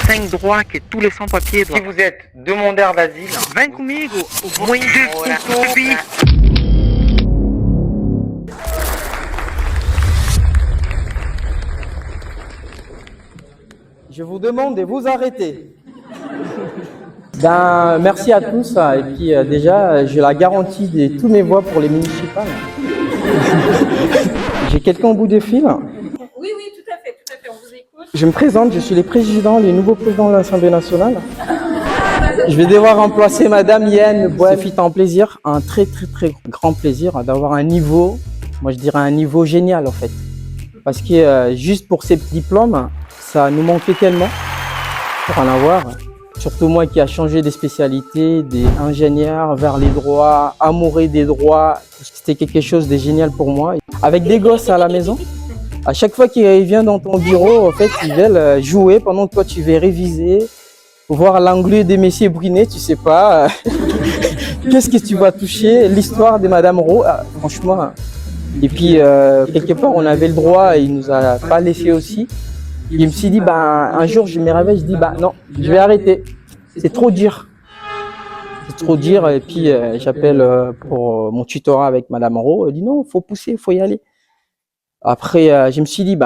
5 droits que tous les sans-papiers doivent. Si vous êtes demandeur d'asile, Vem comigo, o muito YouTube. Je vous demande de vous arrêter. Ben, merci à tous. Et puis déjà, j'ai la garantie de tous mes voix pour les municipales. J'ai quelqu'un au bout du fil. Oui, tout à fait, on vous écoute. Je me présente, je suis le nouveau président de l'Assemblée nationale. Je vais devoir remplacer Madame Yann Bois. Ce fut un plaisir, un très grand plaisir d'avoir un niveau, moi je dirais un niveau génial en fait. Parce que juste pour ces diplômes, ça nous manquait tellement pour en avoir. Surtout moi qui a changé des spécialités, des ingénieurs vers les droits, amoureux des droits. C'était quelque chose de génial pour moi. Avec des gosses à la maison, à chaque fois qu'ils viennent dans ton bureau, en fait, ils veulent jouer pendant que toi tu vas réviser, voir l'anglais des messieurs Brunet, tu sais pas. Qu'est-ce que tu vas toucher? L'histoire de Madame Rowe, franchement. Et puis, quelque part, on avait le droit, il nous a pas laissé aussi. Je me suis dit, un jour, je me réveille, je dis, non, je vais arrêter. C'est trop dur. C'est trop dur. Et puis, j'appelle pour mon tutorat avec Madame Rowe. Elle dit, non, faut pousser, faut y aller. Après, je me suis dit,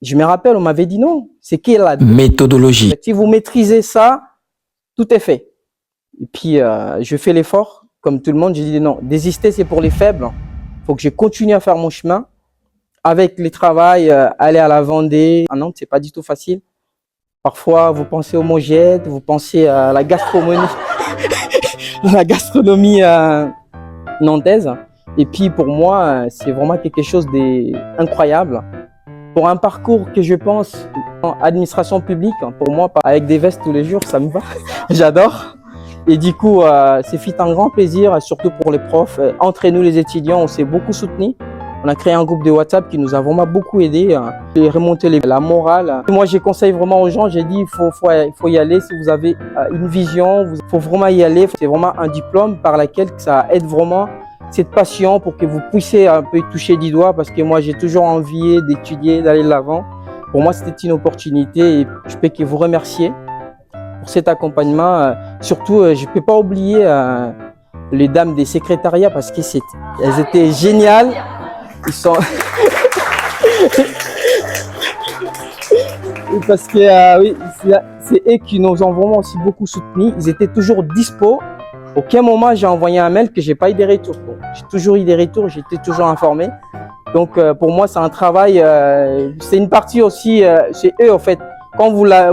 je me rappelle, on m'avait dit non. C'est qui la méthodologie? Si vous maîtrisez ça, tout est fait. Et puis, je fais l'effort. Comme tout le monde, j'ai dit non, désister, c'est pour les faibles. Faut que je continue à faire mon chemin. Avec les travails, aller à la Vendée. À Nantes, c'est pas du tout facile. Parfois, vous pensez au Mogette, vous pensez à la gastronomie, la gastronomie nantaise. Et puis, pour moi, c'est vraiment quelque chose d'incroyable. Pour un parcours que je pense en administration publique, pour moi, avec des vestes tous les jours, ça me va. J'adore. Et du coup, c'est fait un grand plaisir, surtout pour les profs. Entre nous, les étudiants, on s'est beaucoup soutenus. On a créé un groupe de WhatsApp qui nous a vraiment beaucoup aidé à remonter la morale. Moi, je conseille vraiment aux gens, j'ai dit, il faut y aller. Si vous avez une vision, il faut vraiment y aller. C'est vraiment un diplôme par lequel ça aide vraiment cette passion pour que vous puissiez un peu toucher du doigt, parce que moi, j'ai toujours envie d'étudier, d'aller de l'avant. Pour moi, c'était une opportunité et je peux que vous remercier pour cet accompagnement. Surtout, je ne peux pas oublier les dames des secrétariats parce qu'elles étaient géniales. Ils sont parce que oui, c'est eux qui nous ont vraiment aussi beaucoup soutenus. Ils étaient toujours dispo. Aucun moment j'ai envoyé un mail que j'ai pas eu des retours. Bon, j'ai toujours eu des retours, j'étais toujours informé. Donc pour moi c'est un travail, c'est une partie aussi chez eux en fait. Quand vous l'avez